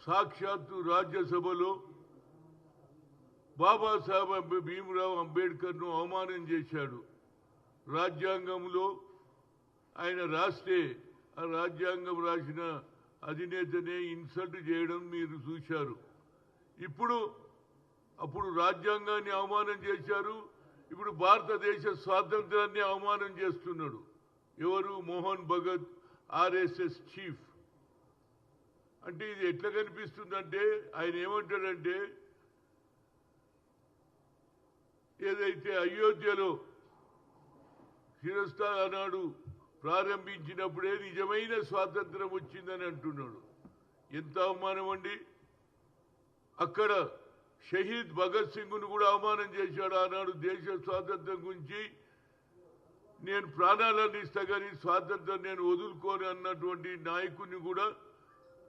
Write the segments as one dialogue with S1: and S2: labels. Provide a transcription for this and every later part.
S1: సాక్షాత్తు రాజ్యసభలో బాబాసాహెబ్ భీమరావు అంబేద్కర్ను అవమానం చేశాడు. రాజ్యాంగంలో ఆయన రాస్తే ఆ రాజ్యాంగం రాసిన అధినేతనే ఇన్సల్ట్ చేయడం మీరు చూశారు. అప్పుడు రాజ్యాంగాన్ని అవమానం చేశారు. ఇప్పుడు భారతదేశ స్వాతంత్రాన్ని అవమానం చేస్తున్నాడు. ఎవరు? Mohan Bhagat, RSS chief. అంటే ఇది ఎట్లా కనిపిస్తుందంటే ఆయన ఏమంటాడంటే, ఏదైతే అయోధ్యలో శిరస్థాన్ ఆనాడు ప్రారంభించినప్పుడే నిజమైన స్వాతంత్రం వచ్చిందని అంటున్నాడు. ఎంత అవమానం అండి! అక్కడ షహీద్ భగత్ సింగ్ను కూడా అవమానం చేశాడు. ఆనాడు దేశ స్వాతంత్రం గురించి నేను ప్రాణాలను ఇస్తా కానీ స్వాతంత్రం నేను వదులుకోను అన్నటువంటి నాయకుడిని కూడా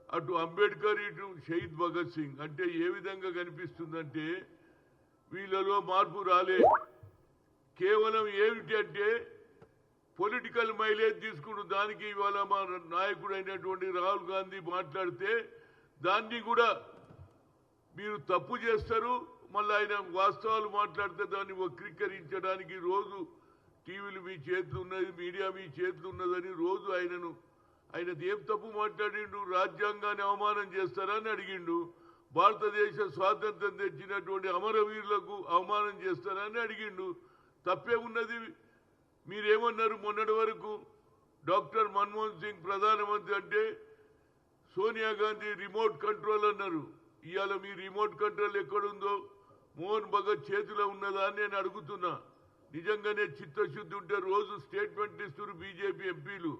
S1: అటు అంబేద్కర్ ఇటు షహీద్ భగత్ సింగ్. అంటే ఏ విధంగా కనిపిస్తుందంటే వీళ్ళలో మార్పు రాలే. కేవలం ఏమిటి అంటే పొలిటికల్ మైలేజ్ తీసుకున్న దానికి ఇవాళ మా నాయకుడు అయినటువంటి రాహుల్ గాంధీ మాట్లాడితే దాన్ని కూడా మీరు తప్పు చేస్తారు. మళ్ళీ ఆయన వాస్తవాలు మాట్లాడితే దాన్ని వక్రీకరించడానికి రోజు టీవీలు మీ చేతులు ఉన్నది, మీడియా మీ చేతులు ఉన్నదని రోజు ఆయన ఏం తప్పు మాట్లాడిండు? రాజ్యాంగాన్ని అవమానం చేస్తారని అడిగిండు. భారతదేశ స్వాతంత్రం తెచ్చినటువంటి అమరవీరులకు అవమానం చేస్తారని అడిగిండు. తప్పే ఉన్నది. మీరేమన్నారు మొన్నటి వరకు? డాక్టర్ మన్మోహన్ సింగ్ ప్రధానమంత్రి అంటే సోనియా గాంధీ రిమోట్ కంట్రోల్ అన్నారు. ఇవాళ మీ రిమోట్ కంట్రోల్ ఎక్కడుందో మోహన్ భగత్ చేతిలో ఉన్నదా అని నేను అడుగుతున్నా. నిజంగానే చిత్తశుద్ధి ఉంటే రోజు స్టేట్మెంట్ ఇస్తున్నారు బీజేపీ ఎంపీలు.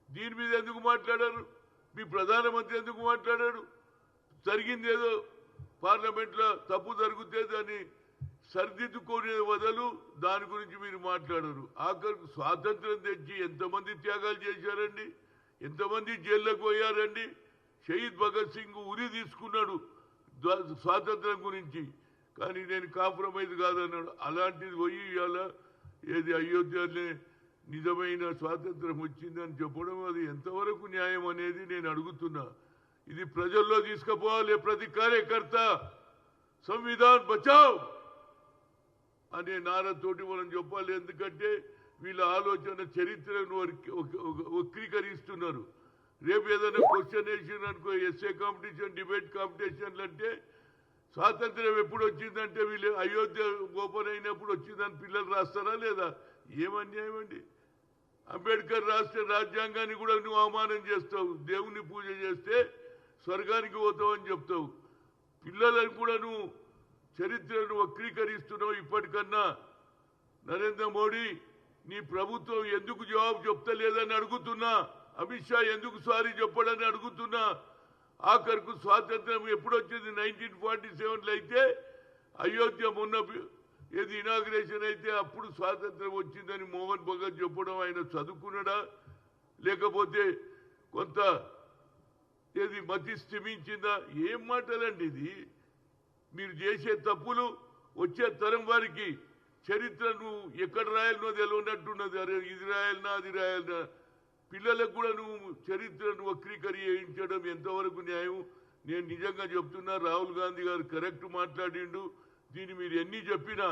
S1: దీని మీద ఎందుకు మాట్లాడారు? మీ ప్రధానమంత్రి ఎందుకు మాట్లాడారు? జరిగింది ఏదో పార్లమెంట్లో తప్పు జరిగితే దాన్ని సరిదిద్దుకునే బదులు దాని గురించి మీరు మాట్లాడరు. ఆఖరికి స్వాతంత్రం తెచ్చి ఎంతమంది త్యాగాలు చేశారండి? ఎంతమంది జైల్లోకి పోయారండి? షహీద్ భగత్ సింగ్ ఉరి తీసుకున్నాడు స్వాతంత్రం గురించి, కానీ నేను కాంప్రమైజ్ కాదన్నాడు. అలాంటిది పోయి ఇవాళ ఏది అయోధ్యనే నిజమైన స్వాతంత్రం వచ్చిందని చెప్పడం అది ఎంతవరకు న్యాయం అనేది నేను అడుగుతున్నా. ఇది ప్రజల్లో తీసుకుపోవాలి. ప్రతి కార్యకర్త సంవిధాన్ బచావ్ అనే నారతోటి మనం చెప్పాలి. ఎందుకంటే వీళ్ళ ఆలోచన చరిత్రను వక్రీకరిస్తున్నారు. రేపు ఏదైనా క్వశ్చన్ వేసిన అనుకో, ఎస్ఏ కాంపిటీషన్, డిబేట్ కాంపిటీషన్లు అంటే స్వాతంత్రం ఎప్పుడు వచ్చిందంటే వీళ్ళు అయోధ్య ఓపెన్ అయినప్పుడు వచ్చిందని పిల్లలు రాస్తారా లేదా? ఏం అన్యాయం అండి! అంబేద్కర్ రాష్ట్ర రాజ్యాంగాన్ని కూడా నువ్వు అవమానం చేస్తావు. దేవుని పూజ చేస్తే స్వర్గానికి పోతావు అని చెప్తావు. పిల్లలను కూడా నువ్వు చరిత్రను వక్రీకరిస్తున్నావు. ఇప్పటికన్నా నరేంద్ర మోడీ నీ ప్రభుత్వం ఎందుకు జవాబు చెప్తలేదని అడుగుతున్నా. అమిత్ షా ఎందుకు సారీ చెప్పడని అడుగుతున్నా. ఆఖరికి స్వాతంత్రం ఎప్పుడు వచ్చింది? 1947లో అయితే అయోధ్య మొన్న ఏది ఇనాగ్రేషన్ అయితే అప్పుడు స్వాతంత్రం వచ్చిందని మోహన్ భగత్ చెప్పడం ఆయన చదువుకున్నాడా? లేకపోతే కొంత ఏది మతి స్థిమించిందా? ఏం మాటలండి ఇది! మీరు చేసే తప్పులు వచ్చే తరం వారికి చరిత్రను ఎక్కడ రాయాలనో తెలియనట్టున్నది. అరే ఇది రాయాలనా అది రాయాలనా? పిల్లలకు కూడా నువ్వు చరిత్రను వక్రీకరించడం ఎంతవరకు న్యాయం? నేను నిజంగా చెప్తున్నా, రాహుల్ గాంధీ గారు కరెక్ట్ మాట్లాడిండు. దీన్ని మీరు ఎన్ని చెప్పినా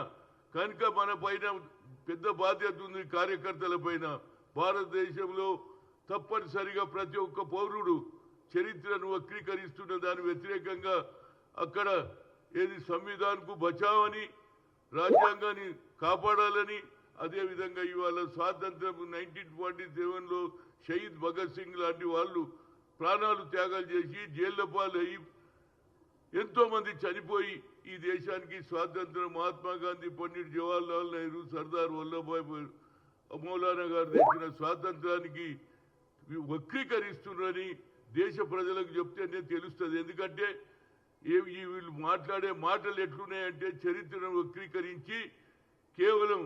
S1: కనుక మన పైన పెద్ద బాధ్యత ఉంది కార్యకర్తల పైన. భారతదేశంలో తప్పనిసరిగా ప్రతి ఒక్క పౌరుడు చరిత్రను వక్రీకరిస్తున్న దాని వ్యతిరేకంగా అక్కడ ఏది సంవిధాన్కు బచావ్ అని, రాజ్యాంగాన్ని కాపాడాలని, అదేవిధంగా ఇవాళ స్వాతంత్రం 1947లో షహీద్ భగత్ సింగ్ లాంటి వాళ్ళు ప్రాణాలు త్యాగాలు చేసి జైళ్ల పాలయ్యి ఎంతో మంది చనిపోయి ఈ దేశానికి స్వాతంత్రం మహాత్మా గాంధీ, పండిట్ జవహర్లాల్ నెహ్రూ, సర్దార్ వల్లభాయ్ మౌలానా గారు తెచ్చిన స్వాతంత్రానికి వక్రీకరిస్తున్నారని దేశ ప్రజలకు చెప్తేనే తెలుస్తుంది. ఎందుకంటే వీళ్ళు మాట్లాడే మాటలు ఎట్లున్నాయంటే చరిత్రను వక్రీకరించి కేవలం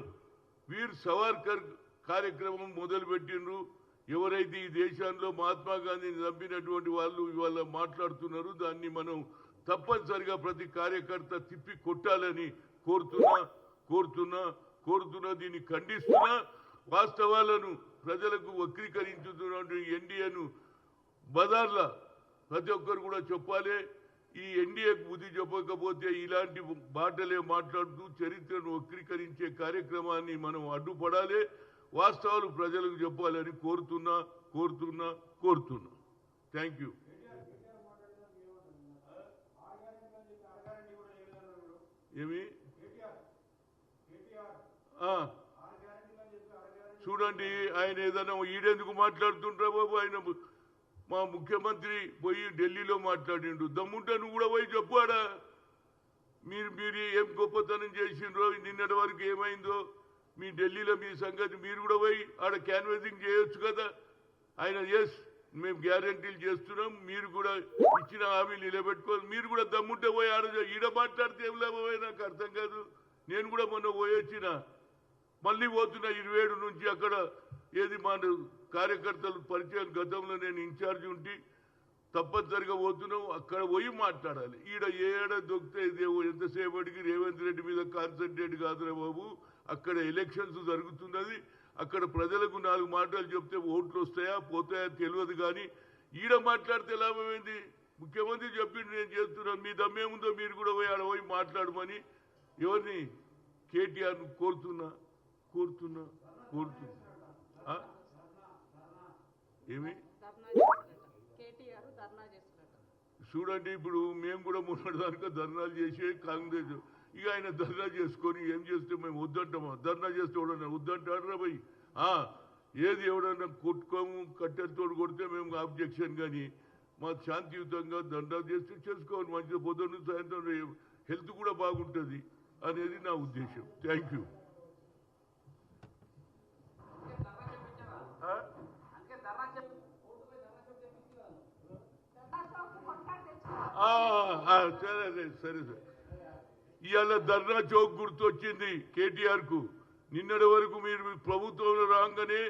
S1: వీర్ సవార్కర్ కార్యక్రమం మొదలుపెట్టిండ్రు. ఎవరైతే ఈ దేశంలో మహాత్మా గాంధీని చంపినటువంటి వాళ్ళు ఇవాళ మాట్లాడుతున్నారు. దాన్ని మనం తప్పనిసరిగా ప్రతి కార్యకర్త తిప్పి కొట్టాలని కోరుతున్నా. దీన్ని ఖండిస్తున్నా. వాస్తవాలను ప్రజలకు వక్రీకరించుతున్నటువంటి ఎన్డీఏను బజార్ల ప్రతి ఒక్కరు కూడా చెప్పాలి. ఈ ఎన్డీఏకు బుద్ధి చెప్పకపోతే ఇలాంటి మాటలే మాట్లాడుతూ చరిత్రను వక్రీకరించే కార్యక్రమాన్ని మనం అడ్డుపడాలి, వాస్తవాలు ప్రజలకు చెప్పాలని కోరుతున్నా. Thank you. ఏమి చూడండి, ఆయన ఏదైనా ఈడెందుకు మాట్లాడుతుంటా బాబు, ఆయన మా ముఖ్యమంత్రి పోయి ఢిల్లీలో మాట్లాడిండు, దమ్ముంటే నువ్వు కూడా పోయి చెప్పాడా, మీరు ఏం గొప్పతనం చేసిండ్రో, నిన్నటి వరకు ఏమైందో మీ ఢిల్లీలో మీ సంగతి మీరు కూడా పోయి ఆడ క్యాన్వాసింగ్ చేయొచ్చు కదా. ఆయన ఎస్ మేము గ్యారంటీలు చేస్తున్నాం, మీరు కూడా ఇచ్చిన హామీలు నిలబెట్టుకోవాలి, మీరు కూడా దమ్ముంటే పోయి ఈడ మాట్లాడితే ఏం లాభమే నాకు అర్థం కాదు. నేను కూడా మొన్న పోయొచ్చిన, మళ్ళీ పోతున్నా 27 నుంచి అక్కడ ఏది మా కార్యకర్తలు పరిచయం, గతంలో నేను ఇన్ఛార్జ్ ఉండి తప్పనిసరిగా పోతున్నాం, అక్కడ పోయి మాట్లాడాలి. ఏడ దొక్కితే ఎంతసేపటికి రేవంత్ రెడ్డి మీద కాన్సన్ట్రేట్ కాదురా బాబు, అక్కడ ఎలక్షన్స్ జరుగుతున్నది, అక్కడ ప్రజలకు 4 మాటలు చెప్తే ఓట్లు వస్తాయా పోతాయా తెలియదు, కానీ ఈడ మాట్లాడితే లాభమైంది. ముఖ్యమంత్రి చెప్పిండు నేను చేస్తున్నాను, మీ దమ్మేముందో మీరు కూడా పోయి ఆడ పోయి మాట్లాడమని ఎవరిని కేటీఆర్ను కోరుతున్నా. ఏమి చూడండి, ఇప్పుడు మేము కూడా మొన్నటిదానిక ధర్నాలు చేసి కాంగ్రెస్ ఇక ఆయన ధర్నా చేసుకొని ఏం చేస్తే మేము వద్దంటామా, ధర్నా చేస్తే ఎవడన్నా వద్దంటారా పోయి ఏది ఎవడన్నా కొట్టుకోము కట్టెలతో కొడితే మేము ఆబ్జెక్షన్, కానీ మా శాంతియుతంగా ధర్నా చేస్తే చేసుకోవాలి, మంచిగా పొద్దున్న సాయంత్రం హెల్త్ కూడా బాగుంటుంది అనేది నా ఉద్దేశం. Thank you. సరే ఇవాళ ధర్నా చౌక్ గుర్తొచ్చింది కేటీఆర్ కు. నిన్నటి వరకు మీరు ప్రభుత్వంలో రాగానే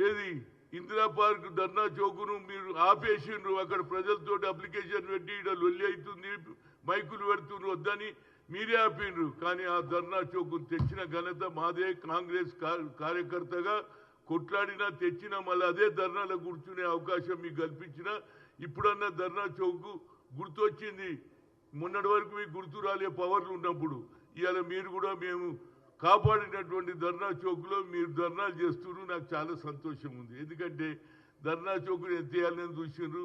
S1: ఏది ఇందిరా పార్క్ ధర్నా చౌకును మీరు ఆపేసిండ్రు, అక్కడ ప్రజలతో అప్లికేషన్ పెట్టి ఇక్కడ లొల్లి అవుతుంది, మైకులు పెడుతుండ్రు వద్దని మీరే ఆపిండ్రు. కానీ ఆ ధర్నా చౌకును తెచ్చిన ఘనత మాదే. కాంగ్రెస్ కార్యకర్తగా కొట్లాడినా తెచ్చినా మళ్ళీ అదే ధర్నాలో కూర్చునే అవకాశం మీకు కల్పించిన. ఇప్పుడన్నా ధర్నా చౌక్ గుర్తొచ్చింది, మొన్నటి వరకు మీకు గుర్తు రాలే పవర్లు ఉన్నప్పుడు. ఇవాళ మీరు కూడా మేము కాపాడినటువంటి ధర్నా చౌక్లో మీరు ధర్నాలు చేస్తున్నారు, నాకు చాలా సంతోషం ఉంది. ఎందుకంటే ధర్నా చౌక్ని ఎత్తేయాలని చూసిండ్రు,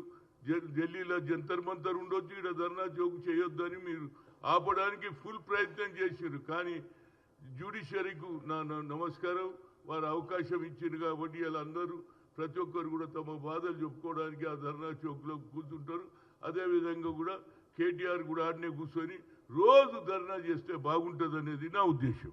S1: ఢిల్లీలో జంతర్ మంతర్ ఉండొచ్చు, ఇక్కడ ధర్నా చౌక్ చేయొద్దని మీరు ఆపడానికి ఫుల్ ప్రయత్నం చేసిండ్రు. కానీ జ్యుడిషియరీకు నా నమస్కారం, వారు అవకాశం ఇచ్చింది కాబట్టి ఇలా అందరూ ప్రతి ఒక్కరు కూడా తమ బాధలు చెప్పుకోవడానికి ఆ ధర్నా చౌక్లో కూర్చుంటారు. అదేవిధంగా కూడా కేటీఆర్ కూడా ఆడనే కూర్చొని రోజు ధర్నా చేస్తే బాగుంటుంది అనేది నా ఉద్దేశం.